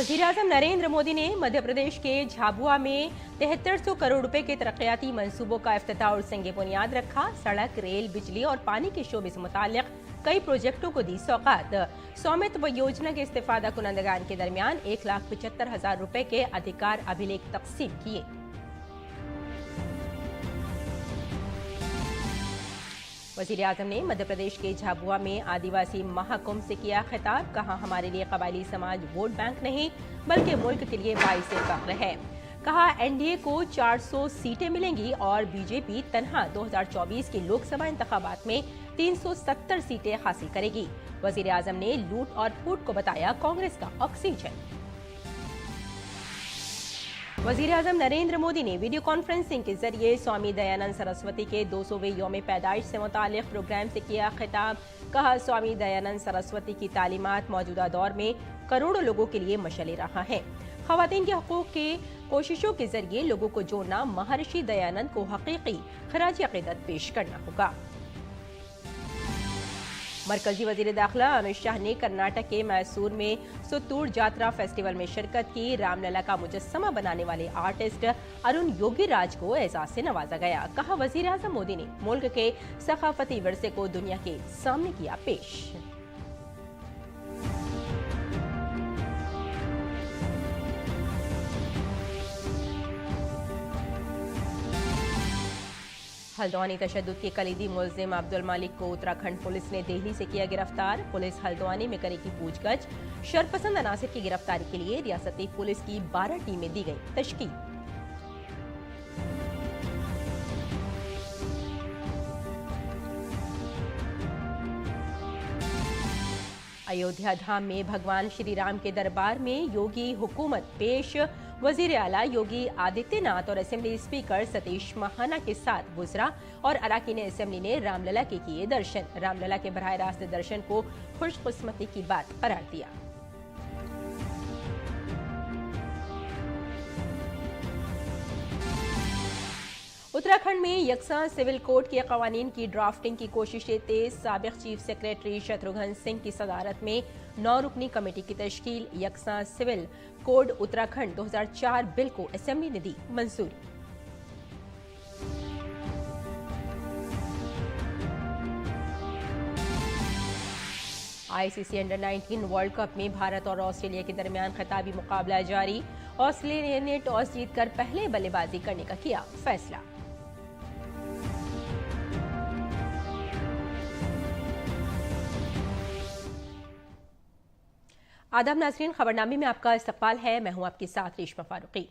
वज़ीर-ए-आज़म नरेंद्र मोदी ने मध्य प्रदेश के झाबुआ में 7300 करोड़ रुपए के तरक्याती मंसूबों का इफ्तिताह और संग बुनियाद रखा। सड़क, रेल, बिजली और पानी के शोबे से मुताल्लिक कई प्रोजेक्टों को दी सौगात। स्वामित्व योजना के इस्तेफादा कुनंदगान के दरमियान 1,75,000 रुपए के अधिकार अभिलेख तकसीम किए। वज़ीर-ए-आज़म ने मध्य प्रदेश के झाबुआ में आदिवासी महाकुंभ से किया खिताब। कहा, हमारे लिए कबायली समाज वोट बैंक नहीं बल्कि मुल्क के लिए बाइसे फख्र है। कहा, एनडीए को 400 सीटें मिलेंगी और बीजेपी तन्हा 2024 के लोकसभा इंतखाबात में 370 सीटें हासिल करेगी। वज़ीर-ए-आज़म ने लूट और फूट को बताया कांग्रेस का ऑक्सीजन। वज़ीर-ए-आज़म नरेंद्र मोदी ने वीडियो कॉन्फ्रेंसिंग के जरिए स्वामी दयानंद सरस्वती के 200वें यौम पैदाइश से मुताल्लिक प्रोग्राम से किया खिताब। कहा, स्वामी दयानंद सरस्वती की तालीमात मौजूदा दौर में करोड़ों लोगों के लिए मशअल रहा है। ख़वातीन के हकूक़ के कोशिशों के जरिए लोगों को जोड़ना महर्षि दयानंद को हकीकी खराज अक़ीदत पेश करना होगा। मरकजी वज़ीर दाखिला अमित शाह ने कर्नाटक के मैसूर में सुत्तूर जात्रा फेस्टिवल में शिरकत की। रामलला का मुजस्समा बनाने वाले आर्टिस्ट अरुण योगीराज को एजाज से नवाजा गया। कहा, वज़ीर-ए-आज़म मोदी ने मुल्क के सकाफती विरसे को दुनिया के सामने किया पेश। हल्द्वानी तशद्दुद के कलीदी मुल्जिम अब्दुल मालिक को उत्तराखंड पुलिस ने दिल्ली से किया गिरफ्तार। पुलिस हल्द्वानी में करेगी पूछगछ। शरपसंद अनासिर की गिरफ्तारी के लिए रियासती पुलिस की 12 टीमें दी गई तश्कील। अयोध्या धाम में भगवान श्री राम के दरबार में योगी हुकूमत पेश। वजीर आला योगी आदित्यनाथ और असेंबली स्पीकर सतीश महाना के साथ गुजरा और अरकान असेंबली ने रामलला के किए दर्शन। रामलला के बराह रास्त दर्शन को खुशकिस्मती की बात करार दिया। उत्तराखंड में यकसा सिविल कोड के कवानीन की ड्राफ्टिंग की कोशिशें तेज। साबिक चीफ सेक्रेटरी शत्रुघ्न सिंह की सदारत में 9 रुकनी कमेटी की तश्कील। यकसा सिविल कोड उत्तराखंड 2004 बिल को असेंबली ने दी मंजूरी। आईसीसी अंडर 19 वर्ल्ड कप में भारत और ऑस्ट्रेलिया के दरमियान खिताबी मुकाबला जारी। ऑस्ट्रेलिया ने टॉस जीतकर पहले बल्लेबाजी करने का किया फैसला। आदाब नाज़रीन, खबरनामे में आपका इस्तकबाल है। मैं हूं आपके साथ रेशमा फारूकी।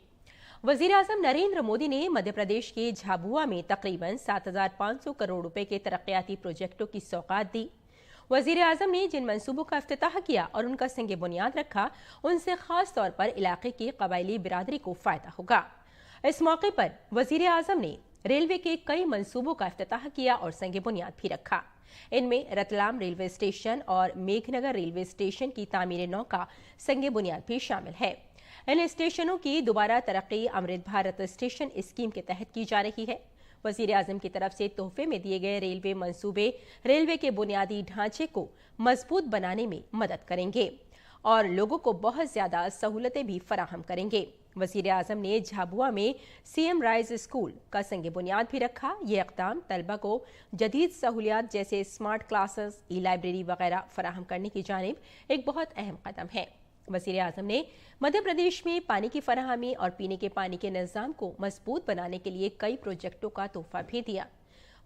वज़ीर-ए-आज़म नरेंद्र मोदी ने मध्य प्रदेश के झाबुआ में तकरीबन 7,500 करोड़ रुपए के तरक्याती प्रोजेक्टों की सौगात दी। वज़ीर-ए-आज़म ने जिन मंसूबों का इफ्तिताह किया और उनका संग बुनियाद रखा, उनसे खास तौर पर इलाके की कबायली बिरादरी को फायदा होगा। इस मौके पर वज़ीर-ए-आज़म ने रेलवे के कई मंसूबों का इफ्तिताह किया और संग बुनियाद भी रखा। इनमें रतलाम रेलवे स्टेशन और मेघनगर रेलवे स्टेशन की तामीर नौ का संग बुनियाद भी शामिल है। इन स्टेशनों की दोबारा तरक्की अमृत भारत स्टेशन स्कीम के तहत की जा रही है। वज़ीर-ए-आज़म की तरफ से तोहफे में दिए गए रेलवे मंसूबे रेलवे के बुनियादी ढांचे को मजबूत बनाने में मदद करेंगे और लोगों को बहुत ज्यादा सहूलतें भी फराहम करेंगे। वज़ीर-ए-आज़म ने झाबुआ में सीएम राइज स्कूल का संग बुनियाद भी रखा। ये इक़दाम तलबा को जदीद सहूलियात जैसे स्मार्ट क्लासेस, ई लाइब्रेरी वगैरह फराहम करने की जानिब एक बहुत अहम कदम है। वज़ीर-ए-आज़म ने मध्य प्रदेश में पानी की फराहमी और पीने के पानी के निज़ाम को मजबूत बनाने के लिए कई प्रोजेक्टों का तोहफा भी दिया।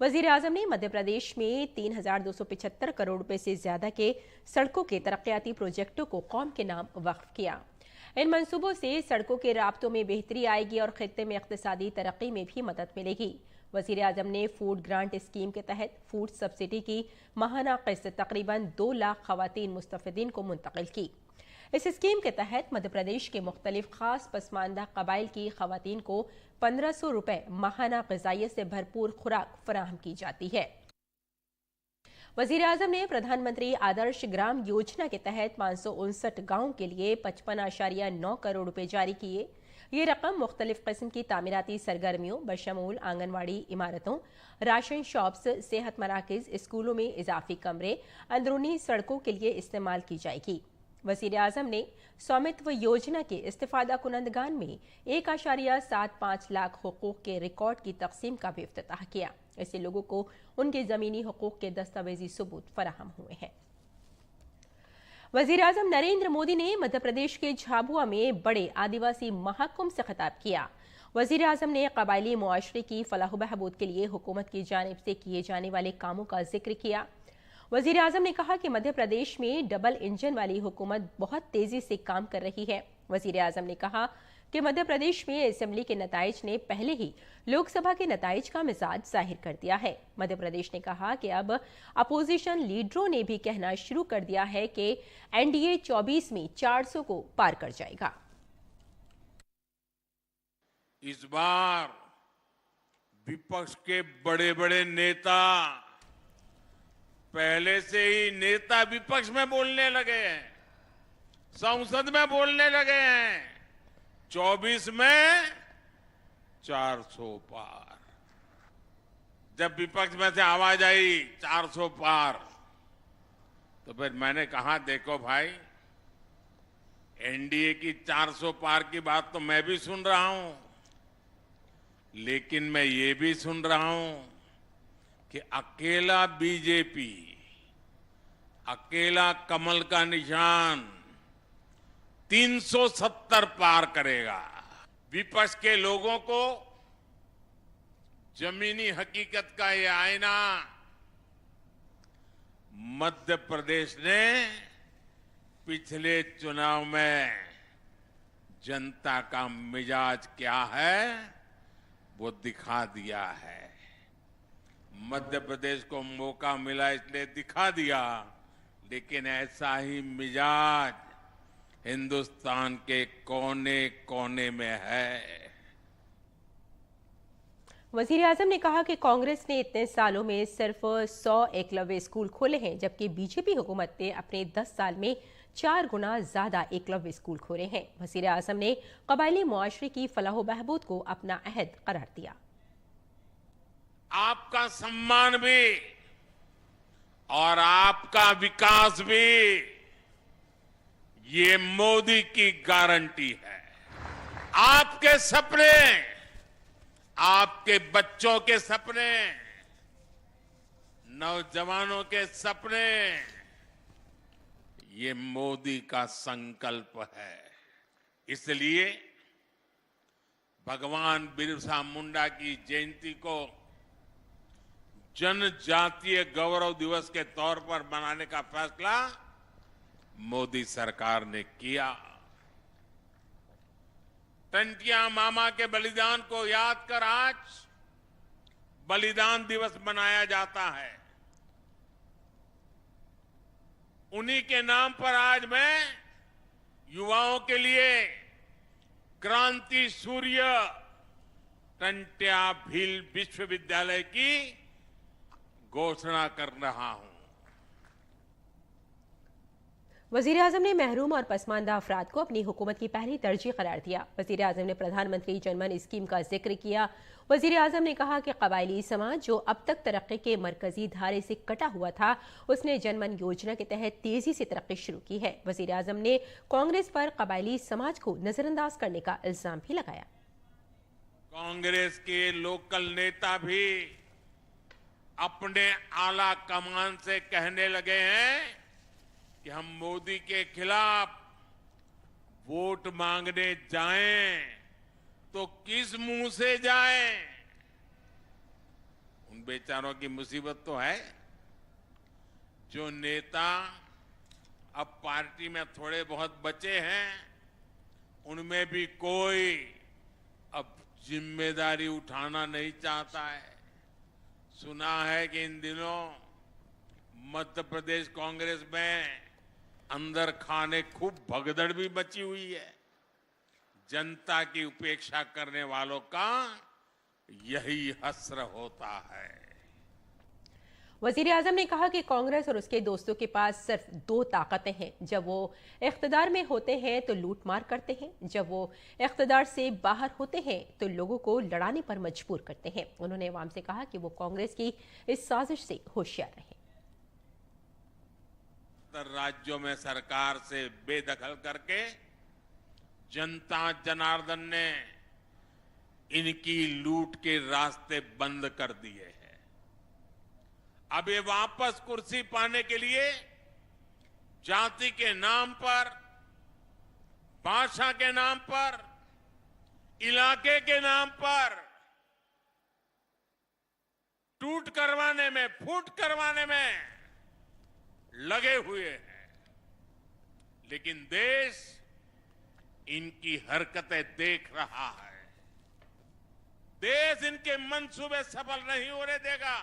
वज़ीर-ए-आज़म ने मध्य प्रदेश में 3,275 करोड़ रुपए से ज्यादा के सड़कों के तरक्याती प्रोजेक्टों को कौम के नाम वक्फ किया। इन मंसूबों से सड़कों के राब्तों में बेहतरी आएगी और खित्ते में इक़्तिसादी तरक्की में भी मदद मिलेगी। वज़ीर-ए-आज़म ने फूड ग्रांट स्कीम के तहत फूड सब्सिडी की माहाना किस्त तकरीबन 2 लाख ख़वातीन मुस्तफ़िदीन को मुंतकिल की। इस स्कीम के तहत मध्य प्रदेश के मुख्तलिफ खास पसमानदा कबाइल की ख़वातीन को 1500 रुपए माहाना ग़िज़ाइयत से भरपूर खुराक फराहम की जाती है। वज़ीर-ए-आज़म ने प्रधानमंत्री आदर्श ग्राम योजना के तहत 559 गाँव के लिए 55.9 करोड़ रुपए जारी किए। ये रकम मुख्तलिफ किस्म की तामीराती सरगर्मियों बशमूल आंगनवाड़ी इमारतों, राशन शॉप्स, सेहत मराकज़, स्कूलों में इजाफी कमरे, अंदरूनी सड़कों के लिए इस्तेमाल की जाएगी। वजीर आजम ने स्वामित्व योजना के इस्तिफादा कुनंदगान में 1.75 लाख हुकूक के रिकॉर्ड की तकसीम का भी इफ्तिताह किया। इससे लोगों को उनके जमीनी हुकूक के दस्तावेजी सबूत फराहम हुए हैं। वजीर आजम नरेंद्र मोदी ने मध्य प्रदेश के झाबुआ में बड़े आदिवासी महाकुंभ से खिताब किया। वजीर आजम ने कबायली मुआशरे की फलाह बहबूद के लिए हुकूमत की जानिब से किए जाने वाले कामों का जिक्र किया। वजीर आजम ने कहा कि मध्य प्रदेश में डबल इंजन वाली हुकूमत बहुत तेजी से काम कर रही है। वजीर आजम ने कहा कि मध्य प्रदेश में असेंबली के नताइज ने पहले ही लोकसभा के नताइज का मिजाज जाहिर कर दिया है। मध्य प्रदेश ने कहा कि अब अपोजिशन लीडरों ने भी कहना शुरू कर दिया है कि एनडीए 24 में 400 को पार कर जाएगा। इस बार विपक्ष के बड़े बड़े नेता पहले से ही नेता विपक्ष में बोलने लगे हैं, संसद में बोलने लगे हैं। 24 में 400 पार। जब विपक्ष में से आवाज आई 400 पार, तो फिर मैंने कहा देखो भाई, एनडीए की 400 पार की बात तो मैं भी सुन रहा हूं, लेकिन मैं ये भी सुन रहा हूं कि अकेला बीजेपी, अकेला कमल का निशान 370 पार करेगा। विपक्ष के लोगों को जमीनी हकीकत का ये आईना मध्य प्रदेश ने पिछले चुनाव में जनता का मिजाज क्या है वो दिखा दिया है। मध्य प्रदेश को मौका मिला इसलिए दिखा दिया, लेकिन ऐसा ही मिजाज हिंदुस्तान के कोने कोने में है। वजीर आजम ने कहा कि कांग्रेस ने इतने सालों में सिर्फ 100 एकलव्य स्कूल खोले हैं, जबकि बीजेपी हुकूमत ने अपने 10 साल में 4 गुना ज्यादा एकलव्य स्कूल खोले हैं। वजीर आजम ने कबायली मुआशरे की फलाह बहबूद को अपना अहद करार दिया। आपका सम्मान भी और आपका विकास भी ये मोदी की गारंटी है। आपके सपने, आपके बच्चों के सपने, नौजवानों के सपने, ये मोदी का संकल्प है। इसलिए भगवान बिरसा मुंडा की जयंती को जनजातीय गौरव दिवस के तौर पर मनाने का फैसला मोदी सरकार ने किया। टंटिया मामा के बलिदान को याद कर आज बलिदान दिवस मनाया जाता है। उन्हीं के नाम पर आज मैं युवाओं के लिए क्रांति सूर्य टंट्या भील विश्वविद्यालय की घोषणा कर रहा हूं। वजीर आजम ने महरूम और पसमानदा अफराद को अपनी हुकूमत की पहली तरजीह करार दिया। वजीर आजम ने प्रधानमंत्री जनमन स्कीम का जिक्र किया। वजीर आजम ने कहा कि कबायली समाज जो अब तक तरक्की के मरकजी धारे से कटा हुआ था, उसने जनमन योजना के तहत तेजी से तरक्की शुरू की है। वजीर आजम ने कांग्रेस पर कबायली समाज को नजरअंदाज करने का इल्जाम भी लगाया। कांग्रेस के लोकल नेता भी अपने आला कमान से कहने लगे हैं कि हम मोदी के खिलाफ वोट मांगने जाएं तो किस मुंह से जाएं। उन बेचारों की मुसीबत तो है जो नेता अब पार्टी में थोड़े बहुत बचे हैं, उनमें भी कोई अब जिम्मेदारी उठाना नहीं चाहता है। सुना है कि इन दिनों मध्य प्रदेश कांग्रेस में अंदर खाने खूब भगदड़ भी मची हुई है। जनता की उपेक्षा करने वालों का यही हस्र होता है। वजीर आजम ने कहा कि कांग्रेस और उसके दोस्तों के पास सिर्फ 2 ताकतें हैं। जब वो इख्तिदार में होते हैं तो लूटमार करते हैं, जब वो इख्तिदार से बाहर होते हैं तो लोगों को लड़ाने पर मजबूर करते हैं। उन्होंने अवाम से कहा कि वो कांग्रेस की इस साजिश से होशियार रहें। 70 राज्यों में सरकार से बेदखल करके जनता जनार्दन ने इनकी लूट के रास्ते बंद कर दिए हैं। अब ये वापस कुर्सी पाने के लिए जाति के नाम पर, भाषा के नाम पर, इलाके के नाम पर टूट करवाने में, फूट करवाने में लगे हुए हैं। लेकिन देश इनकी हरकतें देख रहा है। देश इनके मंसूबे सफल नहीं होने देगा।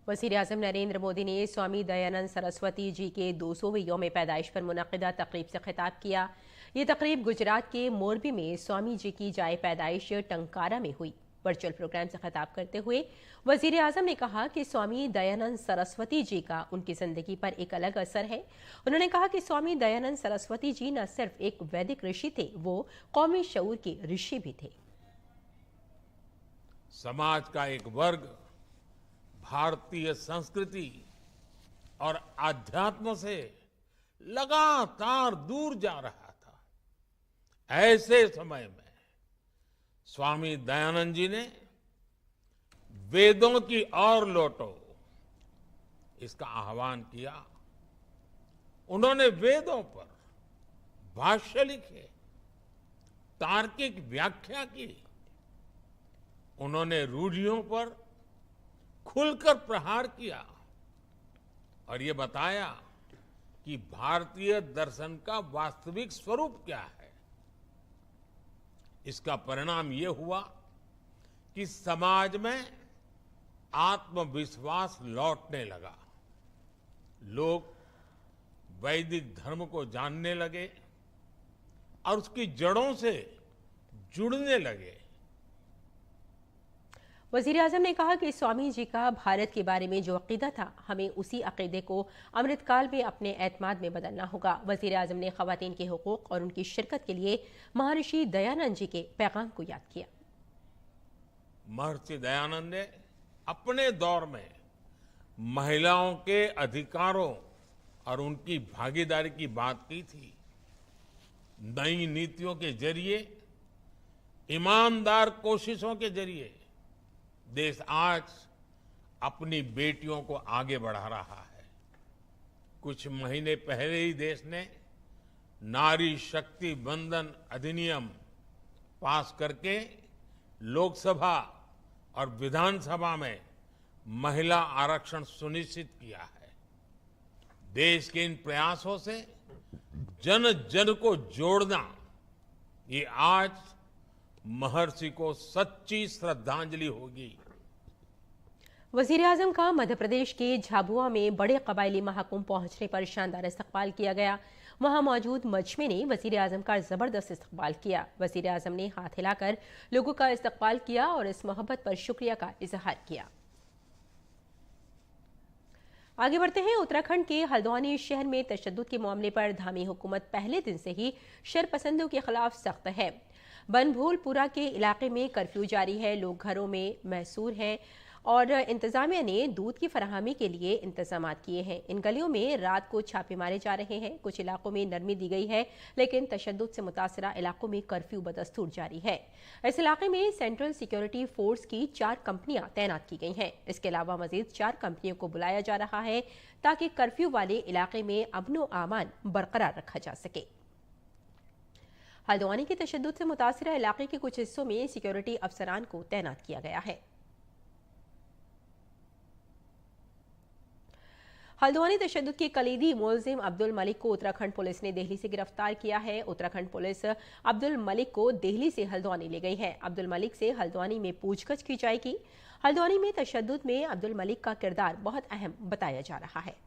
वज़ीर-ए-आज़म नरेंद्र मोदी ने स्वामी दयानंद सरस्वती जी के 200वें यौम पैदाइश पर मुनक़िदा तक़रीब से खिताब किया। ये तक़रीब गुजरात के मोरबी में स्वामी जी की जाए पैदाइश टंकारा में हुई। वर्चुअल प्रोग्राम से खिताब करते हुए वज़ीर-ए-आज़म ने कहा कि स्वामी दयानंद सरस्वती जी का उनकी जिंदगी पर एक अलग असर है। उन्होंने कहा कि स्वामी दयानंद सरस्वती जी न सिर्फ एक वैदिक ऋषि थे, वो कौमी शऊर के ऋषि भी थे। समाज का एक वर्ग भारतीय संस्कृति और आध्यात्म से लगातार दूर जा रहा था। ऐसे समय में स्वामी दयानंद जी ने वेदों की ओर लौटो इसका आह्वान किया। उन्होंने वेदों पर भाष्य लिखे, तार्किक व्याख्या की। उन्होंने रूढ़ियों पर खुलकर प्रहार किया और ये बताया कि भारतीय दर्शन का वास्तविक स्वरूप क्या है। इसका परिणाम ये हुआ कि समाज में आत्मविश्वास लौटने लगा। लोग वैदिक धर्म को जानने लगे और उसकी जड़ों से जुड़ने लगे। वज़ीर-ए-आज़म ने कहा कि स्वामी जी का भारत के बारे में जो अक़ीदा था, हमें उसी अक़ीदे को अमृतकाल में अपने एतमाद में बदलना होगा। वज़ीर-ए-आज़म ने ख़वातीन के हुकूक़ और उनकी शिरकत के लिए महर्षि दयानंद जी के पैगाम को याद किया। महर्षि दयानंद ने अपने दौर में महिलाओं के अधिकारों और उनकी भागीदारी की बात की थी। नई नीतियों के जरिए, ईमानदार कोशिशों के जरिए देश आज अपनी बेटियों को आगे बढ़ा रहा है। कुछ महीने पहले ही देश ने नारी शक्ति वंदन अधिनियम पास करके लोकसभा और विधानसभा में महिला आरक्षण सुनिश्चित किया है। देश के इन प्रयासों से जन जन को जोड़ना, ये आज महर्षि को सच्ची श्रद्धांजलि होगी। वज़ीर-ए-आज़म का मध्य प्रदेश के झाबुआ में बड़े कबायली महाकुंभ पहुंचने पर शानदार इस्तकबाल किया गया। वहां मौजूद मजमे ने वज़ीर-ए-आज़म का जबरदस्त इस्तकबाल किया। वज़ीर-ए-आज़म ने हाथ हिलाकर लोगों का इस्तकबाल किया और इस मोहब्बत पर शुक्रिया का इजहार किया। आगे बढ़ते हैं। उत्तराखंड के हल्द्वानी शहर में तशद्दुद के मामले पर धामी हुकूमत पहले दिन से ही शरपसंदों के खिलाफ सख्त है। बनभूलपुरा के इलाके में कर्फ्यू जारी है। लोग घरों में महसूर हैं और इंतजामिया ने दूध की फराहमी के लिए इंतजाम किए हैं। इन गलियों में रात को छापे मारे जा रहे हैं। कुछ इलाकों में नरमी दी गई है, लेकिन तशद्दुद से मुतासरा इलाकों में कर्फ्यू बदस्तूर जारी है। इस इलाके में सेंट्रल सिक्योरिटी फोर्स की 4 कंपनियां तैनात की गई हैं। इसके अलावा मजीद 4 कंपनियों को बुलाया जा रहा है ताकि कर्फ्यू वाले इलाके में अमनो आमान बरकरार रखा जा सके। हल्द्वानी के तशद्दुद से मुतासरा इलाके के कुछ हिस्सों में सिक्योरिटी अफसरान को तैनात किया गया है। हल्द्वानी तशद्दुद के कलीदी मुलजिम अब्दुल मलिक को उत्तराखंड पुलिस ने दिल्ली से गिरफ्तार किया है। उत्तराखंड पुलिस अब्दुल मलिक को दिल्ली से हल्द्वानी ले गई है। अब्दुल मलिक से हल्द्वानी में पूछताछ की जाएगी। हल्द्वानी में तशद्दुद में अब्दुल मलिक का किरदार बहुत अहम बताया जा रहा है।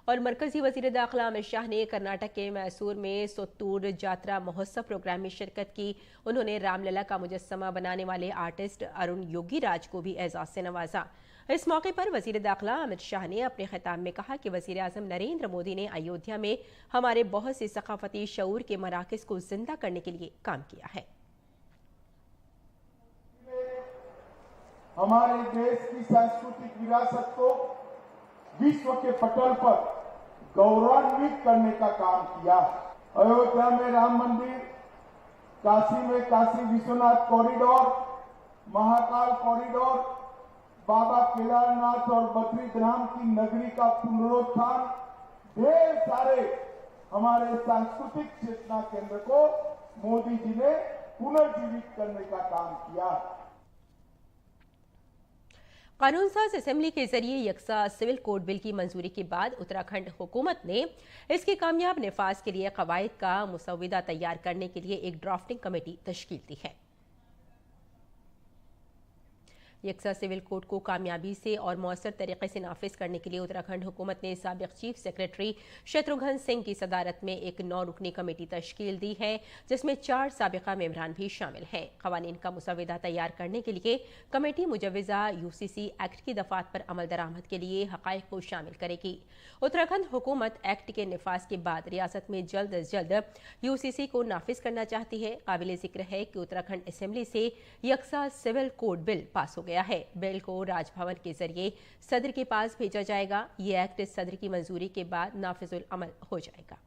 और मरकजी वजीर दाखिला अमित शाह ने कर्नाटक के मैसूर में सोत्तूर जात्रा महोत्सव प्रोग्राम में शिरकत की। उन्होंने रामलला का मुजस्समा बनाने वाले आर्टिस्ट अरुण योगीराज को भी एजाज से नवाजा। इस मौके पर वजीर दाखिला अमित शाह ने अपने खिताब में कहा कि वजीर-ए-आज़म नरेंद्र मोदी ने अयोध्या में हमारे बहुत से सकाफती शऊर के मराकज़ को जिंदा करने के लिए काम किया है। हमारे देश की सांस्कृतिक विरासत को विश्व के पटल पर गौरवान्वित करने का काम किया। अयोध्या में राम मंदिर, काशी में काशी विश्वनाथ कॉरिडोर, महाकाल कॉरिडोर, बाबा केदारनाथ और बद्रीधाम की नगरी का पुनरुत्थान, ढेर सारे हमारे सांस्कृतिक चेतना केंद्र को मोदी जी ने पुनर्जीवित करने का काम किया। कानून साज असेंबली के जरिए यकसा सिविल कोड बिल की मंजूरी के बाद उत्तराखंड हुकूमत ने इसके कामयाब निफाज के लिए कवायद का मुसव्विदा तैयार करने के लिए एक ड्राफ्टिंग कमेटी तश्कील दी है। यकसा सिविल कोड को कामयाबी से और मौसर तरीके से नाफिज करने के लिए उत्तराखंड हुकूमत ने साबिक चीफ सेक्रेटरी शत्रुघ्न सिंह की सदारत में एक 9 रुकनी कमेटी तश्कील दी है, जिसमें 4 साबिका मेंबरान भी शामिल हैं। कवानीन का मुसव्विदा तैयार करने के लिए कमेटी मुजव्वजा यूसीसी एक्ट की दफात पर अमल दरामद के लिए हकाइक को शामिल करेगी। उत्तराखंड हुकूमत एक्ट के निफाज के बाद रियासत में जल्द अज जल्द यूसीसी को नाफिज करना चाहती है। काबिल जिक्र है कि उत्तराखंड असेंबली से यकसा सिविल कोड बिल पास हो गया है। बिल को राजभवन के जरिए सदर के पास भेजा जाएगा। ये एक्ट सदर की मंजूरी के बाद नाफिजुल अमल हो जाएगा।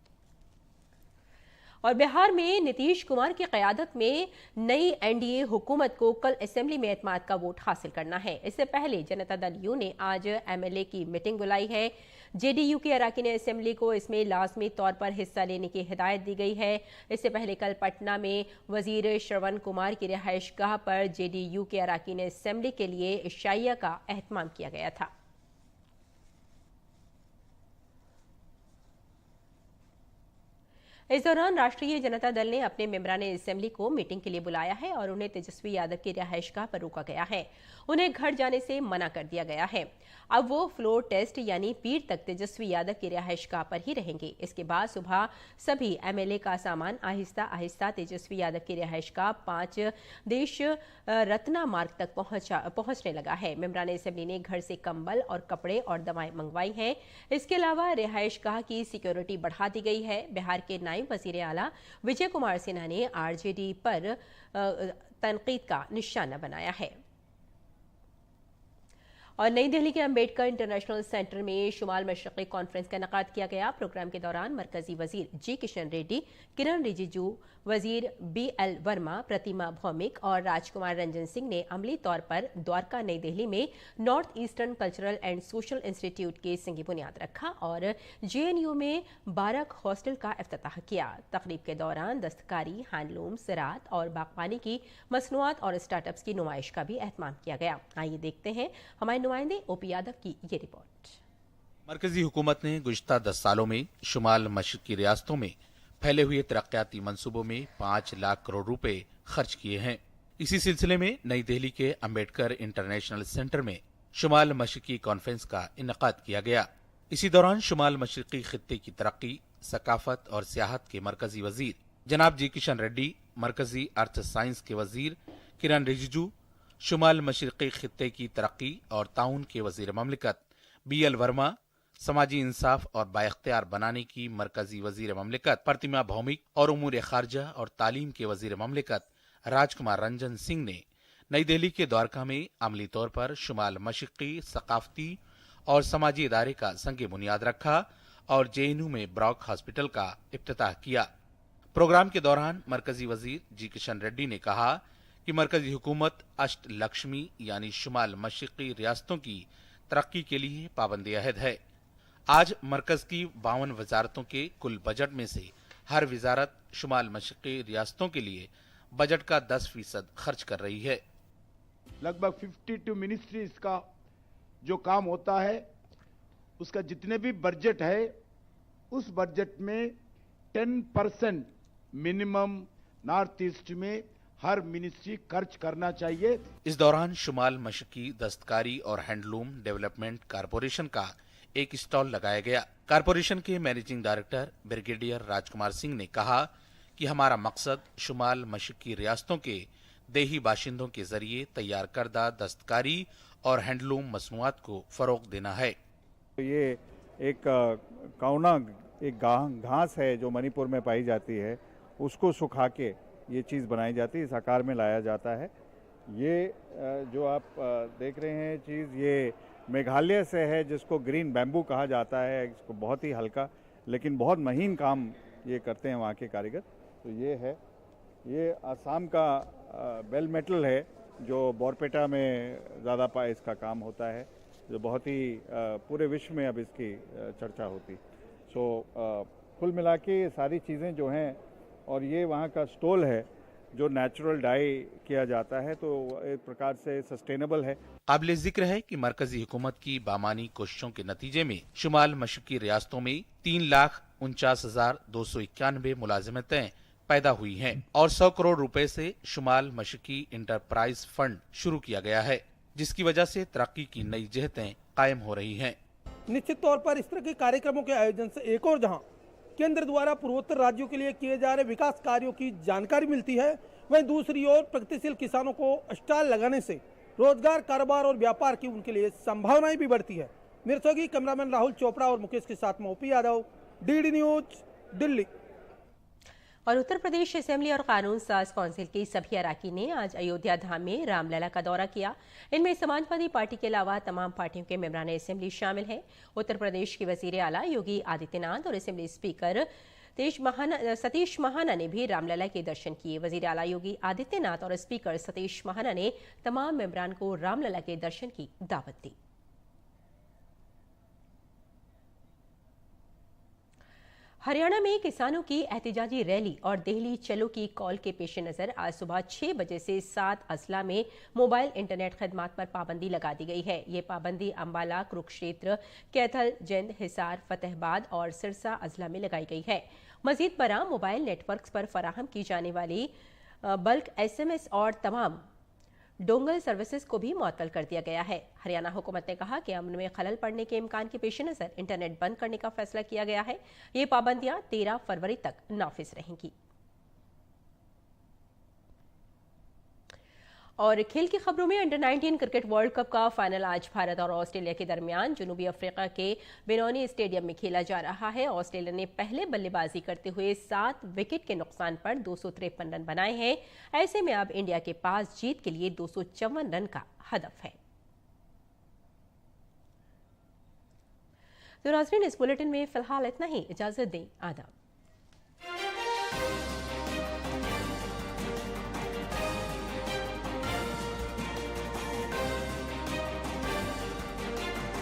और बिहार में नीतीश कुमार की क़यादत में नई एनडीए हुकूमत को कल असेंबली में एतमाद का वोट हासिल करना है। इससे पहले जनता दल यू ने आज एमएलए की मीटिंग बुलाई है। जेडीयू के अराकीन असेंबली को इसमें लाजमी तौर पर हिस्सा लेने की हिदायत दी गई है। इससे पहले कल पटना में वजीर श्रवण कुमार की रिहाइशगाह पर जेडीयू के अराकीन असेंबली के लिए इशाइया का एहतमाम किया गया था। इस दौरान राष्ट्रीय जनता दल ने अपने मेंबरान असेंबली को मीटिंग के लिए बुलाया है और उन्हें तेजस्वी यादव की रिहाइशगाह पर रोका गया है। उन्हें घर जाने से मना कर दिया गया है। अब वो फ्लोर टेस्ट यानी पीर तक तेजस्वी यादव की रिहाइशगाह पर ही रहेंगे। इसके बाद सुबह सभी एमएलए का सामान आहिस्ता आहिस्ता तेजस्वी यादव की रिहाइशगाह 5 देश रत्ना मार्ग तक पहुंचने लगा है। मेंबरान असेंबली ने घर से कंबल और कपड़े और दवाएं मंगवाई हैं। इसके अलावा रिहाइशगाह की सिक्योरिटी बढ़ा दी गई है। बिहार के नायब वजीर आला विजय कुमार सिन्हा ने आरजेडी पर तनकीद का निशाना बनाया है। और नई दिल्ली के अंबेडकर इंटरनेशनल सेंटर में शुमाल मशरक़ी कॉन्फ्रेंस का इनेकाद किया गया। प्रोग्राम के दौरान मरकजी वजीर जी किशन रेड्डी, किरण रिजिजू, वजीर बीएल वर्मा, प्रतिमा भौमिक और राजकुमार रंजन सिंह ने अमली तौर पर द्वारका नई दिल्ली में north eastern cultural and social institute के संगी बुनियाद रखा और जेएनयू में बारक हॉस्टल का इफ्तिताह किया। तकरीब के दौरान दस्तकारी, हैंडलूम, ज़राअत और बागबानी की मसनूआत और स्टार्टअप्स की नुमाइश का भी एहतमाम किया गया। आइए देखते हैं हमारे नुमाइंदे ओपी यादव की ये रिपोर्ट। मरकजी हुकूमत ने गुज़िश्ता 10 सालों में शुमाल मशरक़ी रियासतों में फैले हुए तरक्याती मंसूबों में 5 लाख करोड़ रुपए खर्च किए हैं। इसी सिलसिले में नई दिल्ली के अंबेडकर इंटरनेशनल सेंटर में शुमाल मशरक़ी कॉन्फ्रेंस का इनेकाद किया गया। इसी दौरान शुमाल मशरक़ी खित्ते की तरक्की, सकाफत और सियाहत के मरकजी वजीर जनाब जी किशन रेड्डी, मरकजी अर्थ साइंस के वजीर किरण रिजिजू, शुमाल मशरक़ी खित्ते की तरक्की और ताउन के वजीर ममलिकत बीएल वर्मा, समाजी इंसाफ और बाइख्तियार बनाने की मरकजी वजीर ममलिकत प्रतिमा भौमिक और उमूर खारजा और तालीम के वजीर ममलिकत राजकुमार रंजन सिंह ने नई दिल्ली के द्वारका में अमली तौर पर शुमाल मशरक़ी सकाफती और समाजी इदारे का संग बुनियाद रखा और जेएनयू में ब्रॉक हॉस्पिटल का इफ्तिताह किया। प्रोग्राम के दौरान मरकजी वजीर जी किशन रेड्डी ने कहा कि मरकजी हुकूमत अष्ट लक्ष्मी यानी शुमाल मशरक़ी रियासतों की तरक्की के लिए पाबंद अहद है। आज मरकज की 52 वजारतों के कुल बजट में से हर वजारत शुमाल मशरक़ी रियासतों के लिए बजट का 10% खर्च कर रही है। लगभग 52 मिनिस्ट्रीज का जो काम होता है, उसका जितने भी बजट है, उस बजट में 10% मिनिमम नॉर्थ ईस्ट में हर मिनिस्ट्री खर्च करना चाहिए। इस दौरान शुमाल मशरक़ी दस्तकारी और हैंडलूम डेवलपमेंट कारपोरेशन का एक स्टॉल लगाया गया। कारपोरेशन के managing director brigadier Rajkumar Singh ने कहा कि हमारा मकसद शुमाल मशरक़ी रियासतों के देही बाशिंदों के जरिए तैयार करदा दस्तकारी और हैंडलूम मसनूआत को फरोग देना है। ये एक काउना एक घास है जो मणिपुर में पाई जाती है, उसको सुखा के ये चीज़ बनाई जाती है, इस आकार में लाया जाता है। ये जो आप देख रहे हैं चीज़, ये मेघालय से है जिसको ग्रीन बैम्बू कहा जाता है, इसको बहुत ही हल्का लेकिन बहुत महीन काम ये करते हैं वहाँ के कारीगर। तो ये है, ये आसाम का बेल मेटल है जो बोरपेटा में ज़्यादा इसका काम होता है, जो बहुत ही पूरे विश्व में अब इसकी चर्चा होती। सो कुल मिला के ये सारी चीज़ें जो हैं, और ये वहाँ का स्टोल है जो नेचुरल डाई किया जाता है, तो एक प्रकार से सस्टेनेबल है। काबिले जिक्र है कि मरकजी हुकूमत की बामानी कोशिशों के नतीजे में शुमाल मशरकी रियासतों में 3,49,291 मुलाजिमतें पैदा हुई हैं और 100 करोड़ रुपए से शुमाल मशरकी इंटरप्राइज फंड शुरू किया गया है, जिसकी वजह से तरक्की की नई जहतें कायम हो रही हैं। निश्चित तौर पर इस तरह के कार्यक्रमों के आयोजन से एक और जहां केंद्र द्वारा पूर्वोत्तर राज्यों के लिए किए जा रहे विकास कार्यों की जानकारी मिलती है, वहीं दूसरी ओर प्रगतिशील किसानों को स्टॉल लगाने से रोजगार, कारोबार और व्यापार की उनके लिए संभावनाएं भी बढ़ती है। मेरे सहयोगी कैमरामैन राहुल चोपड़ा और मुकेश के साथ में OP Yadav, DD news, Delhi. और उत्तर प्रदेश असेंबली और कानून साज काउंसिल के सभी अराकीन ने आज अयोध्या धाम में रामलला का दौरा किया। इनमें समाजवादी पार्टी के अलावा तमाम पार्टियों के मेंबरान असेंबली शामिल हैं। उत्तर प्रदेश के वजीर आला योगी आदित्यनाथ और असेंबली स्पीकर सतीश महाना ने भी रामलला के दर्शन किए। वजीर आला योगी आदित्यनाथ और स्पीकर सतीश महाना ने तमाम मेंबरान को रामलला के दर्शन की दावत दी। हरियाणा में किसानों की एहतिजाजी रैली और दिल्ली चलो की कॉल के पेश नजर आज सुबह 6 बजे से 7 अजला में मोबाइल इंटरनेट खदमात पर पाबंदी लगा दी गई है। ये पाबंदी अंबाला, कुरुक्षेत्र, कैथल, जिंद, हिसार, फतेहाबाद और सिरसा अजला में लगाई गई है। मजीद बरां मोबाइल नेटवर्क पर फराहम की जाने वाली बल्क SMS और तमाम डोंगल सर्विसेज को भी मुअत्तल कर दिया गया है। हरियाणा हुकूमत ने कहा कि अमन में खलल पड़ने के इम्कान के पेश नजर इंटरनेट बंद करने का फैसला किया गया है। ये पाबंदियां 13 फरवरी तक नाफिज रहेंगी। और खेल की खबरों में अंडर 19 क्रिकेट वर्ल्ड कप का फाइनल आज भारत और ऑस्ट्रेलिया के दरमियान जनूबी अफ्रीका के बेनोनी स्टेडियम में खेला जा रहा है। ऑस्ट्रेलिया ने पहले बल्लेबाजी करते हुए 7 विकेट के नुकसान पर 253 रन बनाए हैं। ऐसे में अब इंडिया के पास जीत के लिए 254 रन का हदफ है। तो नाज़रीन, इस बुलेटिन में फिलहाल इतना ही। इजाजत दें, आदाब।